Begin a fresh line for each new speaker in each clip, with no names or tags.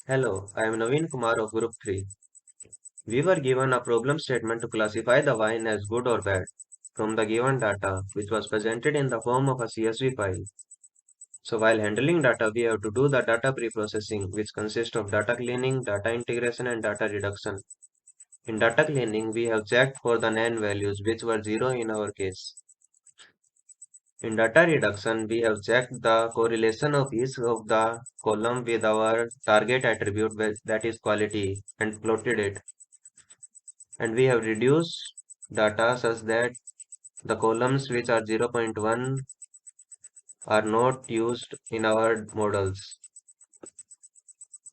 Hello, I am Naveen Kumar of Group 3. We were given a problem statement to classify the wine as good or bad from the given data, which was presented in the form of a CSV file. So while handling data, we have to do the data pre-processing, which consists of data cleaning, data integration, and data reduction. In data cleaning, we have checked for the NaN values, which were 0 in our case. In data reduction, we have checked the correlation of each of the column with our target attribute, that is quality, and plotted it. And we have reduced data such that the columns which are 0.1 are not used in our models.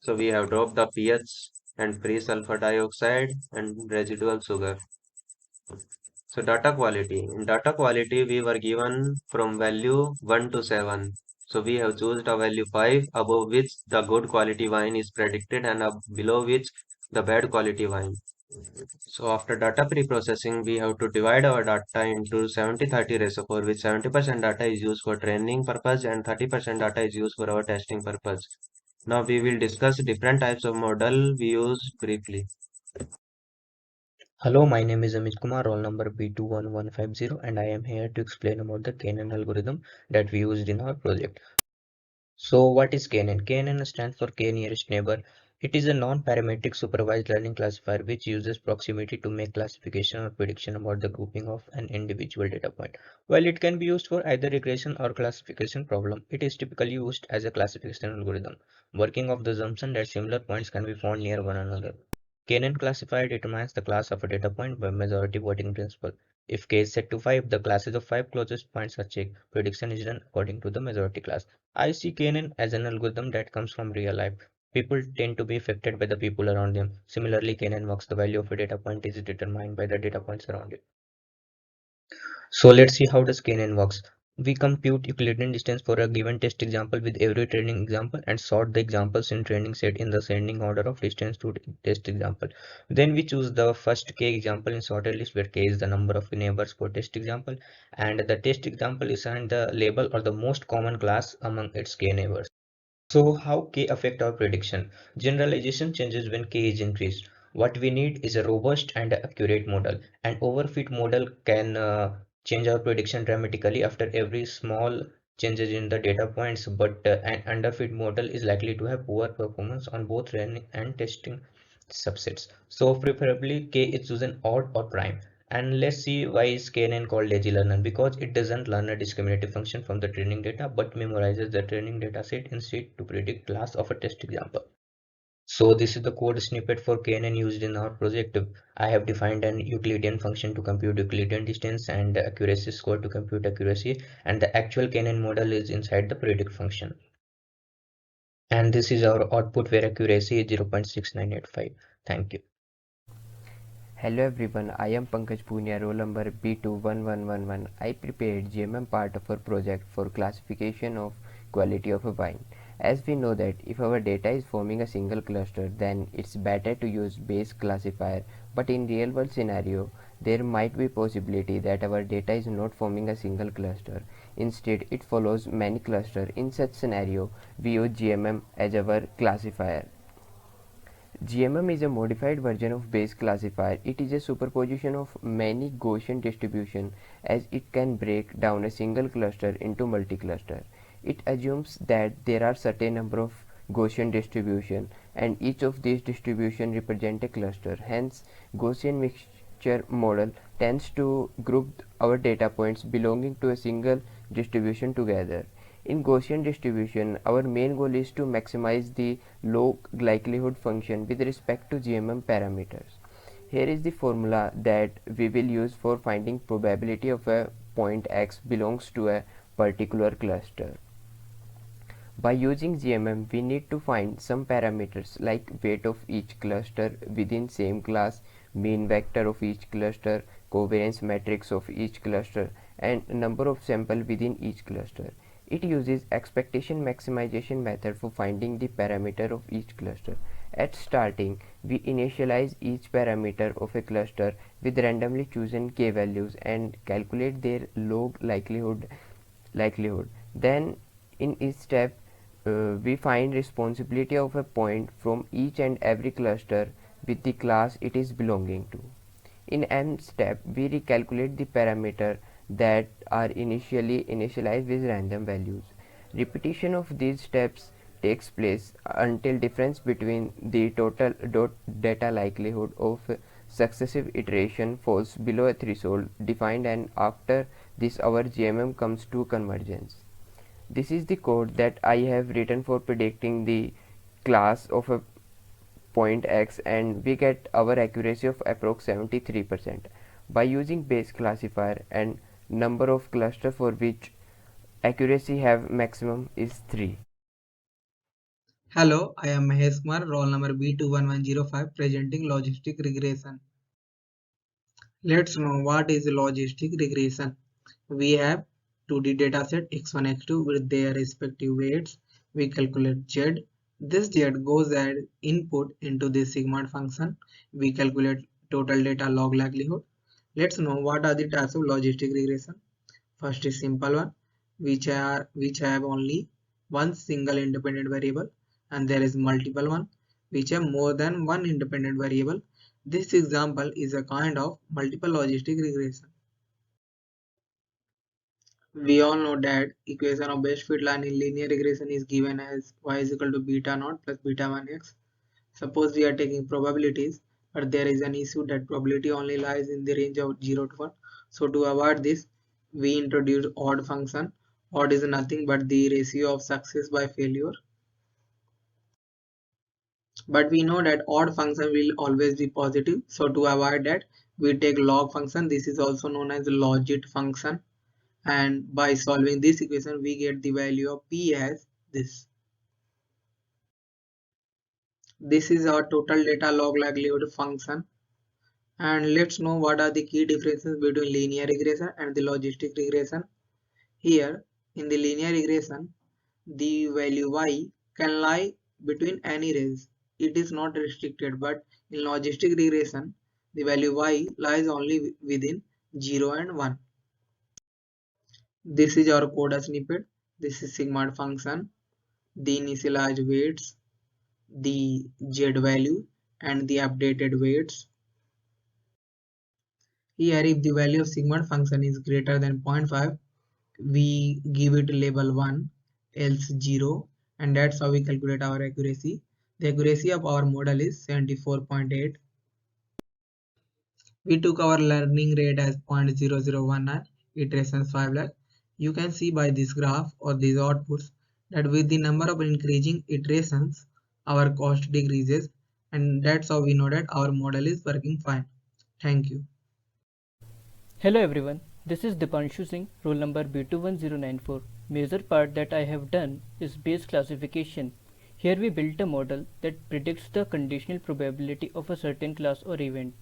So we have dropped the pH and free sulfur dioxide and residual sugar. So data quality. In data quality, we were given from value 1 to 7. So we have chosen a value 5 above which the good quality wine is predicted and below which the bad quality wine. So after data pre-processing, we have to divide our data into 70-30 ratio for which 70% data is used for training purpose and 30% data is used for our testing purpose. Now we will discuss different types of model we use briefly.
Hello, my name is Amit Kumar, roll number B21150, and I am here to explain about the KNN algorithm that we used in our project. So, what is KNN? KNN stands for K nearest neighbor. It is a non-parametric supervised learning classifier which uses proximity to make classification or prediction about the grouping of an individual data point. While it can be used for either regression or classification problem, it is typically used as a classification algorithm, working off the assumption that similar points can be found near one another. K-NN classifier determines the class of a data point by majority voting principle. If k is set to 5, the classes of 5 closest points are checked. Prediction is done according to the majority class. I see K-NN as an algorithm that comes from real life. People tend to be affected by the people around them. Similarly, K-NN works the value of a data point is determined by the data points around it. So let's see how the scannen works. We compute Euclidean distance for a given test example with every training example and sort the examples in training set in the ascending order of distance to test example. Then we choose the first k example in sorted list where k is the number of neighbors for test example and the test example is assigned the label or the most common class among its k neighbors. So how K affect our prediction? Generalization changes when K is increased. What we need is a robust and accurate model. An overfit model can change our prediction dramatically after every small changes in the data points, but an underfit model is likely to have poor performance on both training and testing subsets. So preferably K is chosen odd or prime. And let's see why is KNN called lazy learner, because it doesn't learn a discriminative function from the training data but memorizes the training data set instead to predict class of a test example. So this is the code snippet for KNN used in our project. I have defined an Euclidean function to compute Euclidean distance and accuracy score to compute accuracy, and the actual KNN model is inside the predict function. And this is our output where accuracy is 0.6985. Thank you.
Hello everyone, I am Pankaj Punia, roll number B21111. I prepared GMM part of our project for classification of quality of a wine. As we know that if our data is forming a single cluster, then it's better to use base classifier. But in real world scenario, there might be possibility that our data is not forming a single cluster. Instead, it follows many clusters. In such scenario, we use GMM as our classifier. GMM is a modified version of base classifier. It is a superposition of many Gaussian distribution as it can break down a single cluster into multi-cluster. It assumes that there are certain number of Gaussian distribution and each of these distribution represent a cluster. Hence, Gaussian mixture model tends to group our data points belonging to a single distribution together. In Gaussian distribution, our main goal is to maximize the log likelihood function with respect to GMM parameters. Here is the formula that we will use for finding probability of a point X belongs to a particular cluster. By using GMM, we need to find some parameters like weight of each cluster within same class, mean vector of each cluster, covariance matrix of each cluster, and number of sample within each cluster. It uses expectation maximization method for finding the parameter of each cluster. At starting, we initialize each parameter of a cluster with randomly chosen k values and calculate their log likelihood. Then in each step We find responsibility of a point from each and every cluster with the class it is belonging to. In m step, we recalculate the parameter that are initialized with random values. Repetition of these steps takes place until difference between the total data likelihood of successive iteration falls below a threshold defined, and after this our GMM comes to convergence. This is the code that I have written for predicting the class of a point x, and we get our accuracy of approx 73% by using base classifier, and number of cluster for which accuracy have maximum is 3.
Hello, I am Mahesh Kumar, roll number B21105, presenting logistic regression. Let's know what is logistic regression. We have 2D dataset x1, x2 with their respective weights. We calculate z. This z goes as input into the sigmoid function. We calculate total data log likelihood. Let's know what are the types of logistic regression. First is simple one, which have only one single independent variable, and there is multiple one which have more than one independent variable. This example is a kind of multiple logistic regression. We all know that equation of best fit line in linear regression is given as y is equal to beta naught plus beta 1x. Suppose we are taking probabilities, but there is an issue that probability only lies in the range of 0 to 1. So to avoid this, we introduce odd function. Odd is nothing but the ratio of success by failure. But we know that odd function will always be positive. So to avoid that, we take log function. This is also known as logit function. And by solving this equation, we get the value of p as this. This is our total data log likelihood function. And let's know what are the key differences between linear regression and the logistic regression. Here in the linear regression, the value y can lie between any range. It is not restricted, but in logistic regression, the value y lies only within 0 and 1. This is our code snippet. This is sigmoid function, the initialized weights, the z value, and the updated weights. Here, if the value of sigmoid function is greater than 0.5, we give it label 1, else 0, and that's how we calculate our accuracy. The accuracy of our model is 74.8. We took our learning rate as 0.0019, iterations 5 lakh. You can see by this graph or these outputs that with the number of increasing iterations, our cost decreases, and that's how we know that our model is working fine. Thank you.
Hello everyone, this is Dipanshu Singh, roll number B21094. Major part that I have done is base classification. Here we built a model that predicts the conditional probability of a certain class or event.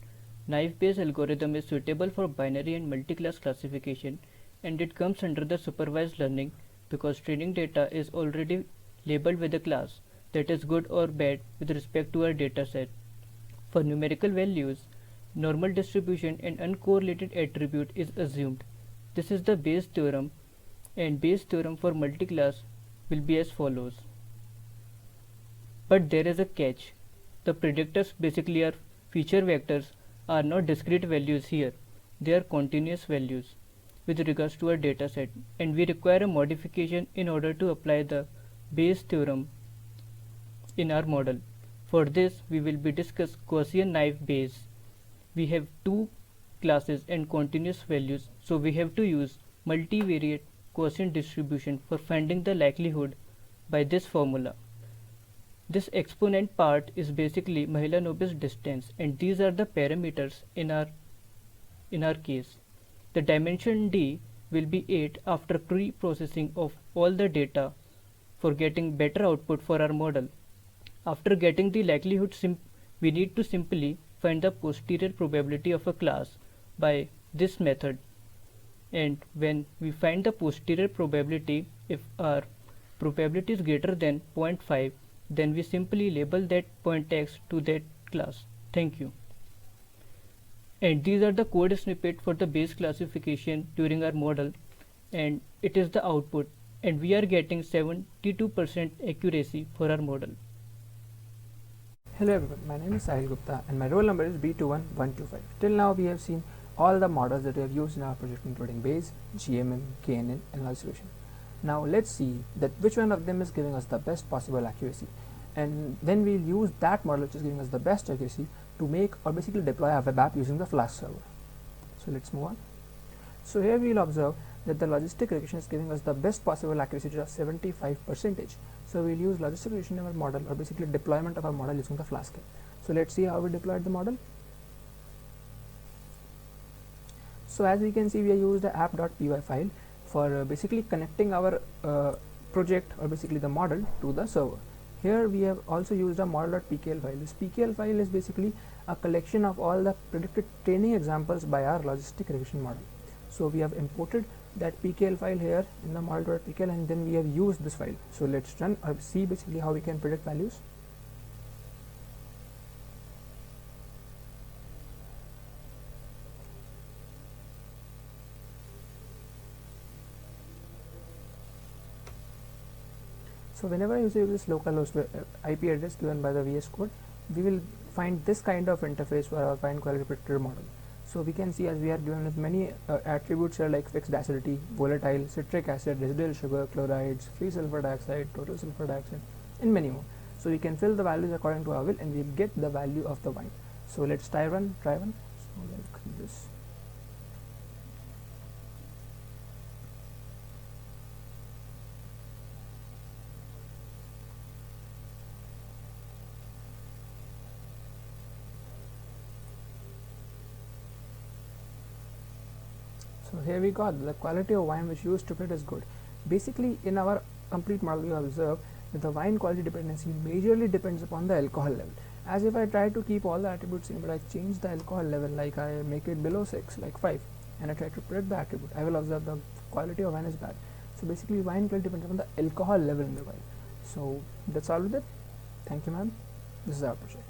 Naive Bayes algorithm is suitable for binary and multi-class classification, and it comes under the supervised learning because training data is already labeled with a class that is good or bad with respect to our dataset. For numerical values, normal distribution and uncorrelated attribute is assumed. This is the Bayes theorem, and Bayes theorem for multiclass will be as follows. But there is a catch. The predictors, basically our feature vectors, are not discrete values here. They are continuous values with regards to our dataset, and we require a modification in order to apply the Bayes theorem in our model. For this, we will be discuss Gaussian naive Bayes. We have two classes and continuous values, so we have to use multivariate Gaussian distribution for finding the likelihood by this formula. This exponent part is basically Mahalanobis distance, and these are the parameters in our case. The dimension d will be 8 after pre-processing of all the data for getting better output for our model. After getting the likelihood, we need to simply find the posterior probability of a class by this method, and when we find the posterior probability, if our probability is greater than 0.5, then we simply label that point x to that class. Thank you. And these are the code snippet for the Bayes classification during our model, and it is the output. and we are getting 72% accuracy for our model.
Hello everyone, my name is Sahil Gupta and my roll number is B21125. Till now we have seen all the models that we have used in our project, including Bayes, GMM, KNN and loss solution. Now let's see that which one of them is giving us the best possible accuracy, and then we'll use that model which is giving us the best accuracy to make or basically deploy our web app using the Flask server. So let's move on. So here we'll observe that the logistic regression is giving us the best possible accuracy of 75%. So we'll use logistic regression in our model, or basically deployment of our model using the Flask app. So let's see how we deployed the model. So as we can see, we have used the app.py file for basically connecting our project, or basically the model, to the server. Here we have also used a model.pkl file. This pkl file is basically a collection of all the predicted training examples by our logistic regression model. So we have imported that pkl file here in the model.pkl, and then we have used this file. So let's run or see basically how we can predict values. So whenever I use this localhost IP address given by the VS Code, we will find this kind of interface for our fine quality predictor model. So we can see, as we are given with many attributes here like fixed acidity, volatile, citric acid, residual sugar, chlorides, free sulfur dioxide, total sulfur dioxide, and many more. So we can fill the values according to our will, and we will get the value of the wine. So let's try one. So like this. So here we got the quality of wine which used to predict is good. Basically, in our complete model, you observe that the wine quality dependency majorly depends upon the alcohol level. As if I try to keep all the attributes same, but I change the alcohol level, like I make it below 6, like 5, and I try to predict the attribute, I will observe the quality of wine is bad. So basically, wine quality depends upon the alcohol level in the wine. So that's all with it. Thank you, ma'am. This is our project.